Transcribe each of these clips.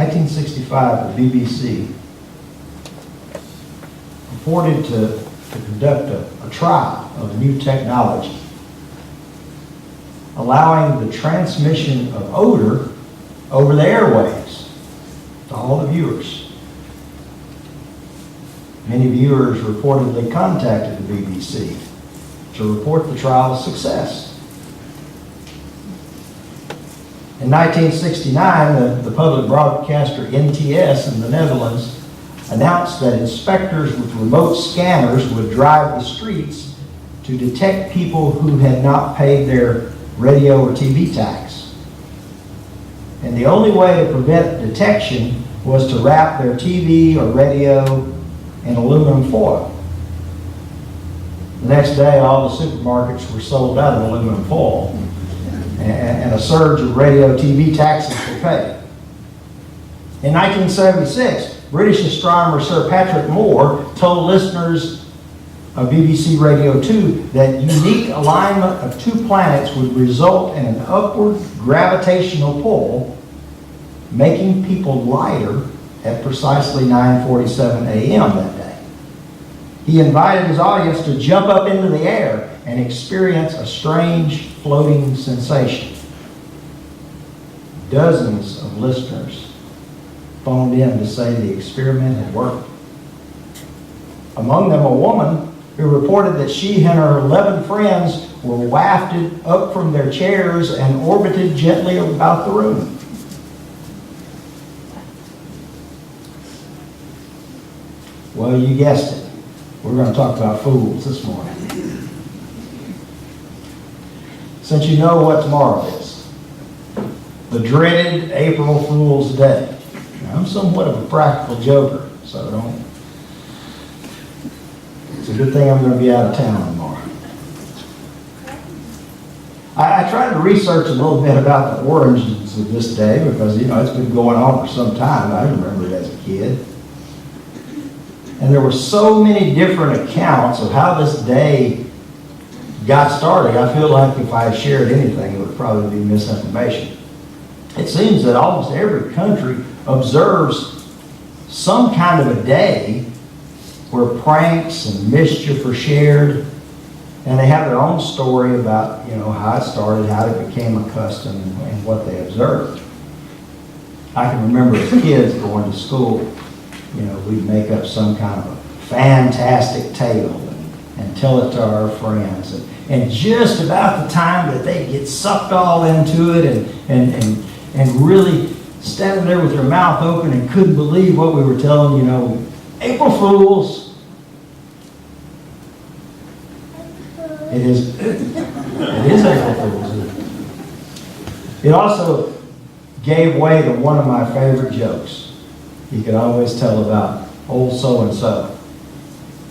1965, the BBC purported to conduct a trial of a new technology, allowing the transmission of odor over the airwaves to all the viewers. Many viewers reportedly contacted the BBC to report the trial's success. In 1969, the public broadcaster NTS in the Netherlands announced that inspectors with remote scanners would drive the streets to detect people who had not paid their radio or TV tax. And the only way to prevent detection was to wrap their TV or radio in aluminum foil. The next day, all the supermarkets were sold out of aluminum foil, and a surge of radio TV taxes were paid. In 1976, British astronomer Sir Patrick Moore told listeners of BBC Radio 2 that unique alignment of two planets would result in an upward gravitational pull, making people lighter at precisely 9:47 a.m. that day. He invited his audience to jump up into the air and experience a strange floating sensation. Dozens of listeners phoned in to say the experiment had worked. Among them, a woman who reported that she and her 11 friends were wafted up from their chairs and orbited gently about the room. Well, you guessed it. We're going to talk about fools this morning. Since you know what tomorrow is, the dreaded April Fool's Day. Now, I'm somewhat of a practical joker, so don't. It's a good thing I'm going to be out of town tomorrow. I tried to research a little bit about the origins of this day because, it's been going on for some time. I remember it as a kid. And there were so many different accounts of how this day got started. I feel like if I shared anything, it would probably be misinformation. It seems that almost every country observes some kind of a day where pranks and mischief are shared, and they have their own story about, how it started, how it became a custom, and what they observed. I can remember as kids going to school, we'd make up some kind of a fantastic tale and tell it to our friends. And just about the time that they get sucked all into it and really standing there with their mouth open and couldn't believe what we were telling, April Fools. It is April Fools. It also gave way to one of my favorite jokes. You could always tell about old so-and-so.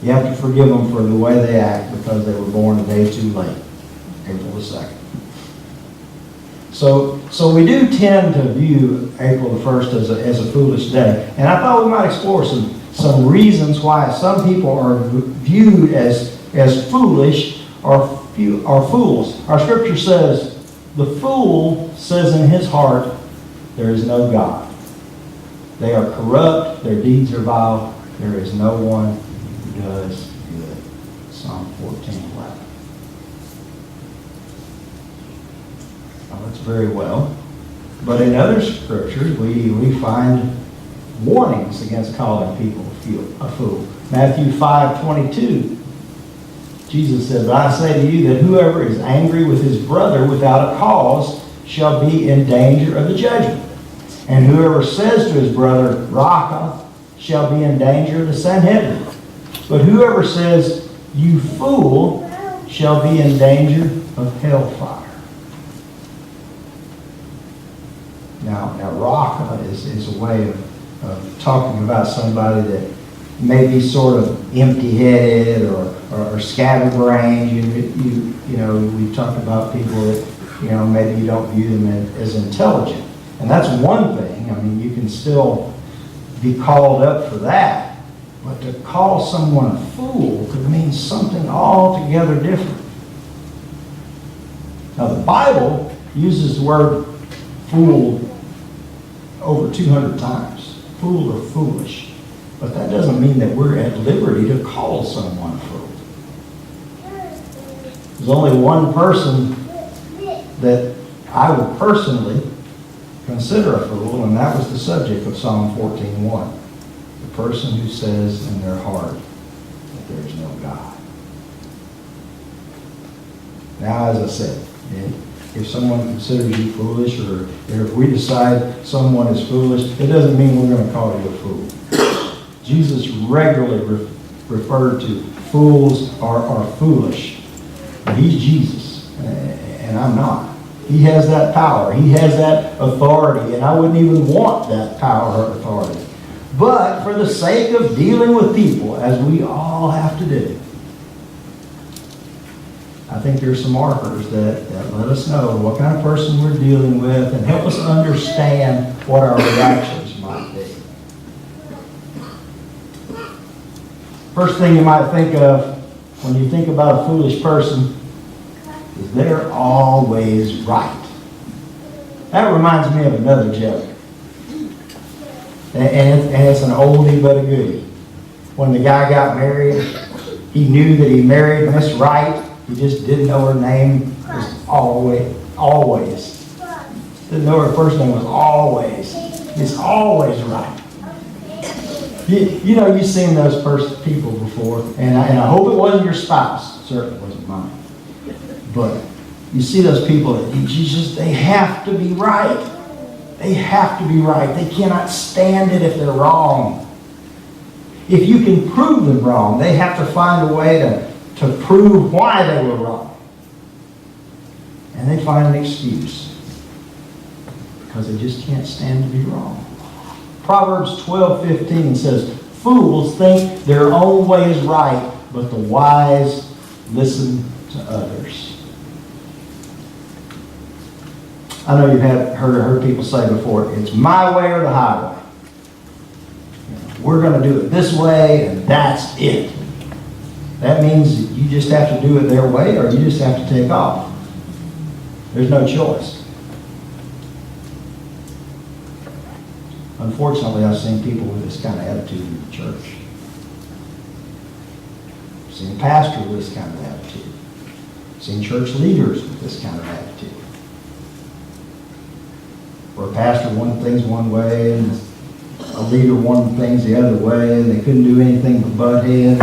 You have to forgive them for the way they act because they were born a day too late, April the 2nd. So we do tend to view April the 1st as a foolish day. And I thought we might explore some reasons why some people are viewed as foolish or fools. Our scripture says, the fool says in his heart, there is no God. They are corrupt, their deeds are vile, there is no one who does good. Psalm 14:11. Now, that's very well. But in other scriptures, we find warnings against calling people a fool. Matthew 5:22. Jesus said, "But I say to you that whoever is angry with his brother without a cause shall be in danger of the judgment. And whoever says to his brother, Raka, shall be in danger of the Sanhedrin. But whoever says, you fool, shall be in danger of hellfire." Now Raka is a way of talking about somebody that may be sort of empty-headed or scatterbrained. We've talked about people that, maybe you don't view them as intelligent. And that's one thing. I mean, you can still be called up for that. But to call someone a fool could mean something altogether different. Now, the Bible uses the word fool over 200 times. Fool or foolish. But that doesn't mean that we're at liberty to call someone a fool. There's only one person that I would personally consider a fool, and that was the subject of Psalm 14:1. The person who says in their heart that there is no God. Now, as I said, if someone considers you foolish, or if we decide someone is foolish, it doesn't mean we're going to call you a fool. Jesus regularly referred to fools are foolish. But he's Jesus, and I'm not. He has that power. He has that authority, and I wouldn't even want that power or authority. But for the sake of dealing with people, as we all have to do, I think there's some markers that let us know what kind of person we're dealing with and help us understand what our reactions might be. First thing you might think of when you think about a foolish person is they're always right. That reminds me of another joke. And it's an oldie but a goodie. When the guy got married, he knew that he married Miss Right. He just didn't know her name was always. Didn't know her first name was always. It's always right. You know, you've seen those people before, and I hope it wasn't your spouse. It certainly wasn't mine. But you see those people that they have to be right. They have to be right. They cannot stand it if they're wrong. If you can prove them wrong, they have to find a way to prove why they were wrong. And they find an excuse. Because they just can't stand to be wrong. Proverbs 12:15 says, fools think their own way is right, but the wise listen to others. I know you've heard people say before, it's my way or the highway. We're going to do it this way, and that's it. That means you just have to do it their way, or you just have to take off. There's no choice. Unfortunately, I've seen people with this kind of attitude in the church. I've seen pastors with this kind of attitude. I've seen church leaders with this kind of attitude. Where a pastor wanted things one way, and a leader wanted things the other way, and they couldn't do anything but butt heads.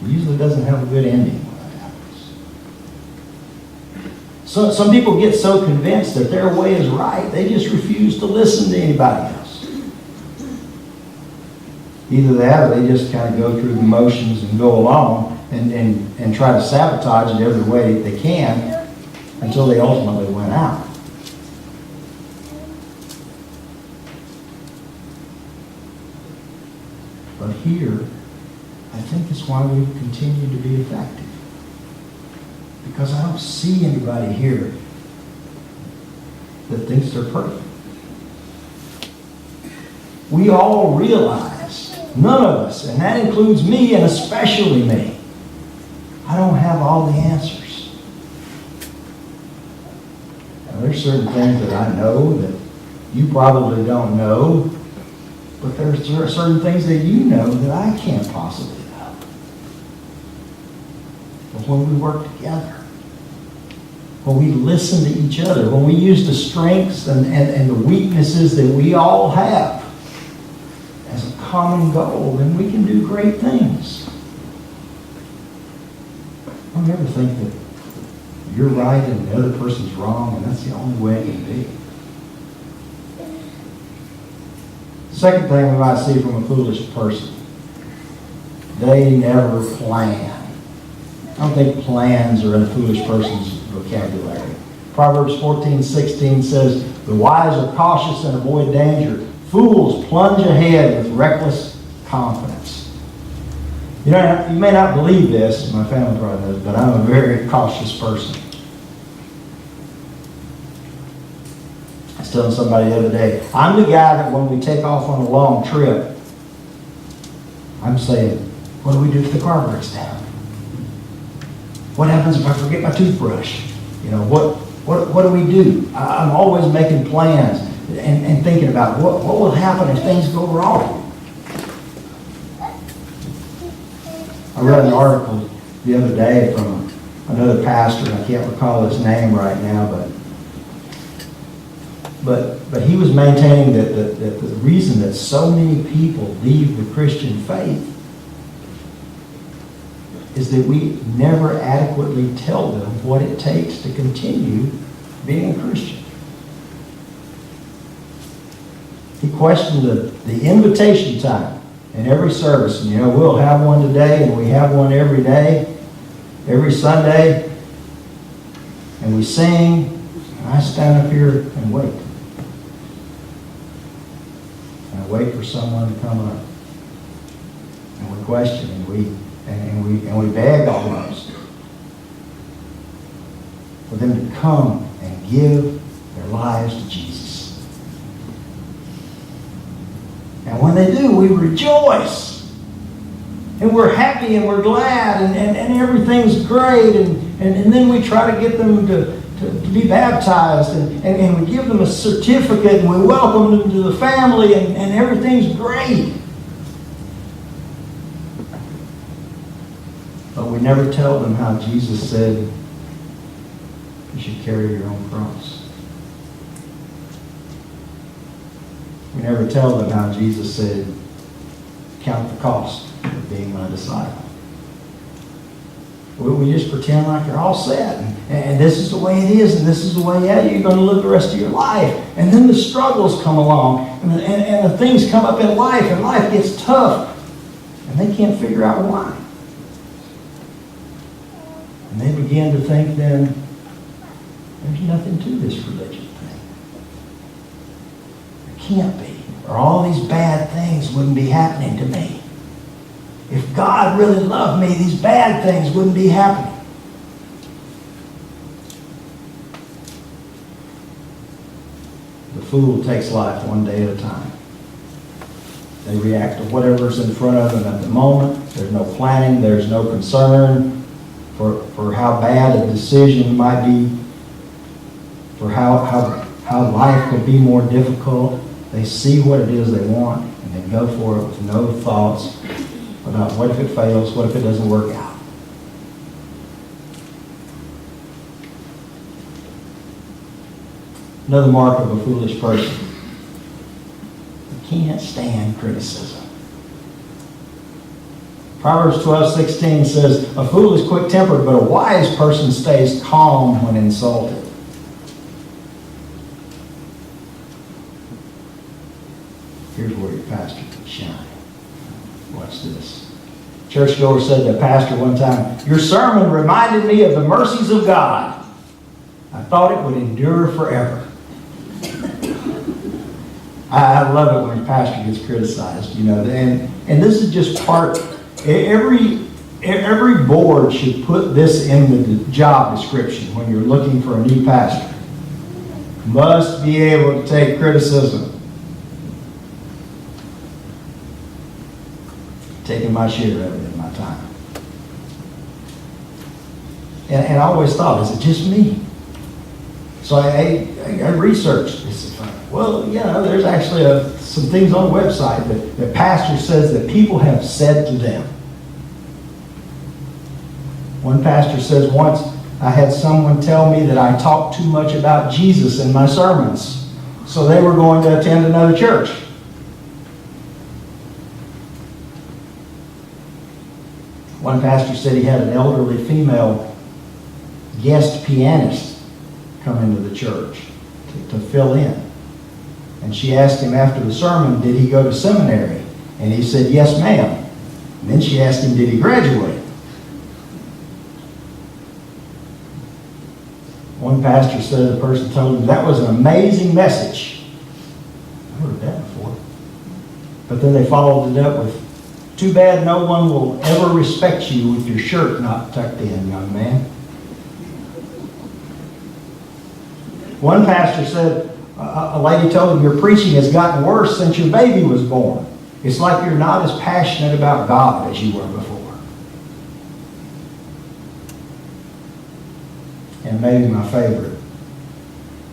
It usually doesn't have a good ending when that happens. So some people get so convinced that their way is right, they just refuse to listen to anybody else. Either that, or they just kind of go through the motions and go along and try to sabotage it every way they can until they ultimately win out. But here, I think it's why we continue to be effective. Because I don't see anybody here that thinks they're perfect. We all realize, none of us, and that includes me and especially me, I don't have all the answers. Now, there's certain things that I know that you probably don't know, but there's certain things that you know that I can't possibly know. But when we work together, when we listen to each other, when we use the strengths and the weaknesses that we all have as a common goal, then we can do great things. Don't ever think that you're right and the other person's wrong, and that's the only way it can be. Second thing we might see from a foolish person, they never plan. I don't think plans are in a foolish person's vocabulary. Proverbs 14:16 says, the wise are cautious and avoid danger. Fools plunge ahead with reckless confidence. You know, you may not believe this, my family probably does, but I'm a very cautious person. I was telling somebody the other day, I'm the guy that when we take off on a long trip, I'm saying, what do we do if the car breaks down? What happens if I forget my toothbrush? You know, What do we do? I'm always making plans and thinking about what will happen if things go wrong. I read an article the other day from another pastor. I can't recall his name right now, but he was maintaining that the reason that so many people leave the Christian faith is that we never adequately tell them what it takes to continue being a Christian. He questioned the invitation time in every service. And, we'll have one today, and we have one every day, every Sunday, and we sing, and I stand up here and wait. And I wait for someone to come up. And we question, and we beg almost for them to come and give their lives to Jesus. And when they do, we rejoice. And we're happy and we're glad and everything's great. And then we try to get them to be baptized and we give them a certificate and we welcome them to the family and everything's great. But we never tell them how Jesus said you should carry your own cross. We never tell them how Jesus said, count the cost of being my disciple. We just pretend like they're all set. And this is the way it is, and this is the way you're going to live the rest of your life. And then the struggles come along, and the things come up in life, and life gets tough. And they can't figure out why. And they begin to think then, there's nothing to this religion thing. There can't be. Or all these bad things wouldn't be happening to me. If God really loved me, these bad things wouldn't be happening. The fool takes life one day at a time. They react to whatever's in front of them at the moment. There's no planning. There's no concern for how bad a decision might be, for how life could be more difficult. They see what it is they want, and they go for it with no thoughts about what if it fails, what if it doesn't work out. Another mark of a foolish person. They can't stand criticism. Proverbs 12:16 says, a fool is quick-tempered, but a wise person stays calm when insulted. Here's where your pastor can shine. Watch this. Churchgoer said to a pastor one time, your sermon reminded me of the mercies of God. I thought it would endure forever. I love it when a pastor gets criticized, and this is just part. Every board should put this in the job description when you're looking for a new pastor. Must be able to take criticism. Taking my share of it in my time. And I always thought, is it just me? So I researched this. Well, there's actually some things on the website that pastor says that people have said to them. One pastor says, once I had someone tell me that I talked too much about Jesus in my sermons, so they were going to attend another church. One pastor said he had an elderly female guest pianist come into the church to fill in. And she asked him after the sermon, did he go to seminary? And he said, yes, ma'am. And then she asked him, did he graduate? One pastor said the person told him, that was an amazing message. I heard that before. But then they followed it up with, too bad no one will ever respect you with your shirt not tucked in, young man. One pastor said, a lady told him, your preaching has gotten worse since your baby was born. It's like you're not as passionate about God as you were before. And maybe my favorite,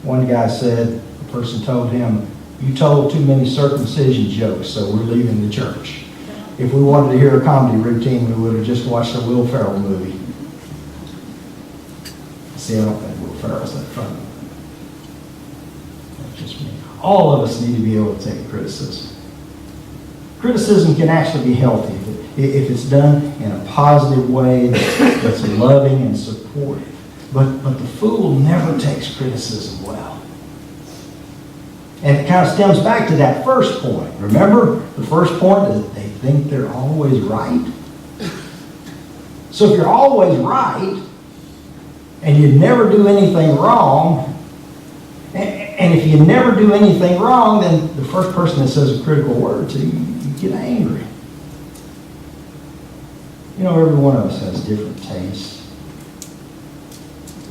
One guy said, the person told him, "You told too many circumcision jokes, so we're leaving the church." If we wanted to hear a comedy routine, we would have just watched a Will Ferrell movie. See, I don't think Will Ferrell's that funny. That's just me. All of us need to be able to take criticism. Criticism can actually be healthy if it's done in a positive way that's loving and supportive. But the fool never takes criticism well. And it kind of stems back to that first point. Remember, the first point is they think they're always right. So if you're always right, and you never do anything wrong, and if you never do anything wrong, then the first person that says a critical word to you, you get angry. You know, every one of us has different tastes.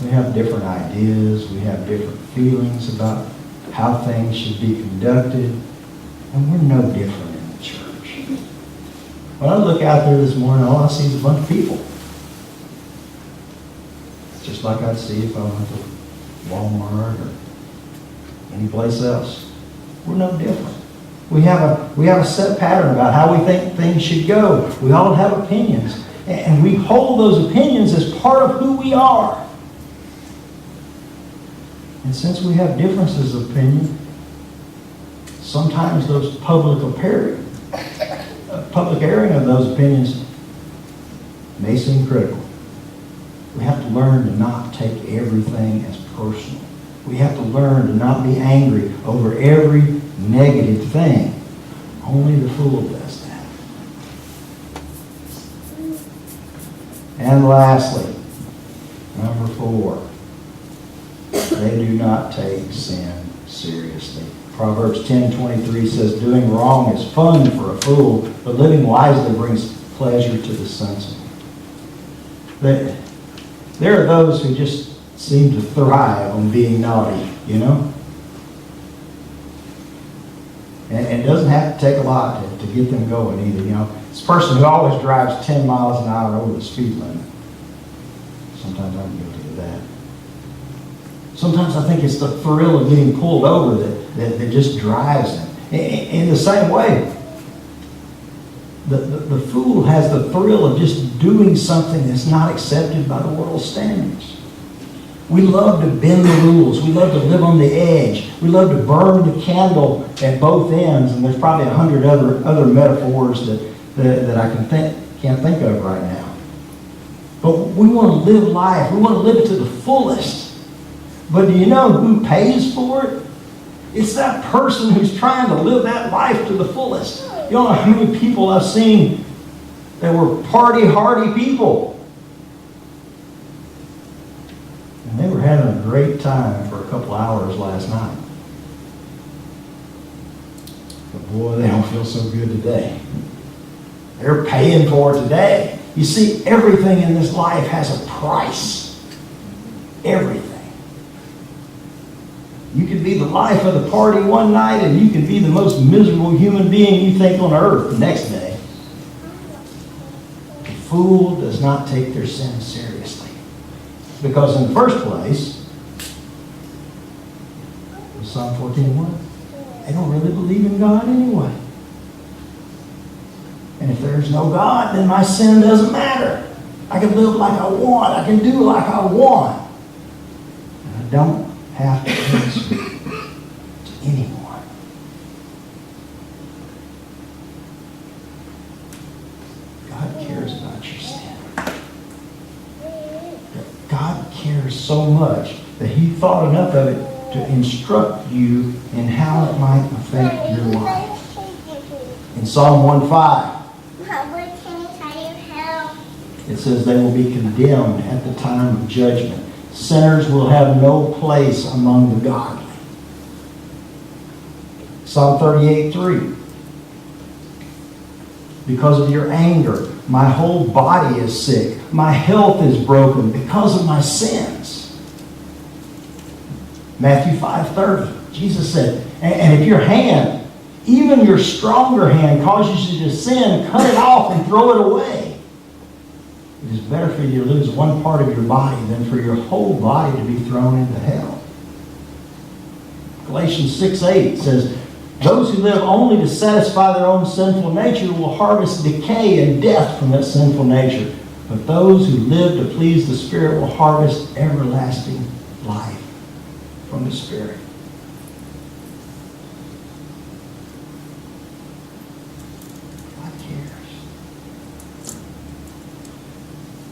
We have different ideas. We have different feelings about how things should be conducted. And we're no different in the church. When I look out there this morning, all I see is a bunch of people. Just like I'd see if I went to Walmart or any place else. We're no different. We have a set pattern about how we think things should go. We all have opinions. And we hold those opinions as part of who we are. And since we have differences of opinion, sometimes those public airing of those opinions may seem critical. We have to learn to not take everything as personal. We have to learn to not be angry over every negative thing. Only the fool does that. And lastly, number 4, they do not take sin seriously. Proverbs 10:23 says, "Doing wrong is fun for a fool, but living wisely brings pleasure to the sensible." There are those who just seem to thrive on being naughty, you know? And it doesn't have to take a lot to get them going either, you know? This person who always drives 10 miles an hour over the speed limit. Sometimes I'm guilty of that. Sometimes I think it's the thrill of getting pulled over that just drives them. In the same way, the fool has the thrill of just doing something that's not accepted by the world's standards. We love to bend the rules. We love to live on the edge. We love to burn the candle at both ends. And there's probably 100 other metaphors that I can't think of right now. But we want to live life. We want to live it to the fullest. But do you know who pays for it? It's that person who's trying to live that life to the fullest. You don't know how many people I've seen that were party-hardy people. And they were having a great time for a couple hours last night. But boy, they don't feel so good today. They're paying for it today. You see, everything in this life has a price. Everything. You can be the life of the party one night, and you can be the most miserable human being you think on earth the next day. The fool does not take their sin seriously. Because in the first place, Psalm 14:1, they don't really believe in God anyway. And if there's no God, then my sin doesn't matter. I can live like I want. I can do like I want. And I don't have to answer to anyone. God cares about your sin. God cares so much that He thought enough of it to instruct you in how it might affect your life. In Psalm 1:5, it says they will be condemned at the time of judgment. Sinners will have no place among the godly. Psalm 38:3. Because of your anger, my whole body is sick. My health is broken because of my sins. Matthew 5:30. Jesus said, and if your hand, even your stronger hand, causes you to sin, cut it off and throw it away. It is better for you to lose one part of your body than for your whole body to be thrown into hell. Galatians 6:8 says, those who live only to satisfy their own sinful nature will harvest decay and death from that sinful nature. But those who live to please the Spirit will harvest everlasting life from the Spirit. God cares.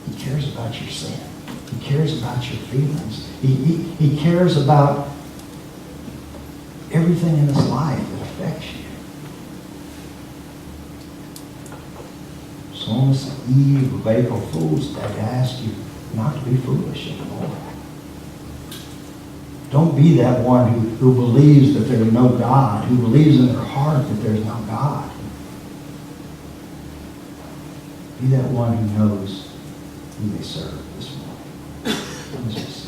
He cares about your sin. He cares about your feelings. He cares about everything in this life that affects you. So on this eve of April Fool's Day, I ask you not to be foolish anymore. Don't be that one who believes that there's no God, who believes in their heart that there's no God. Be that one who knows who they serve this morning. Let's just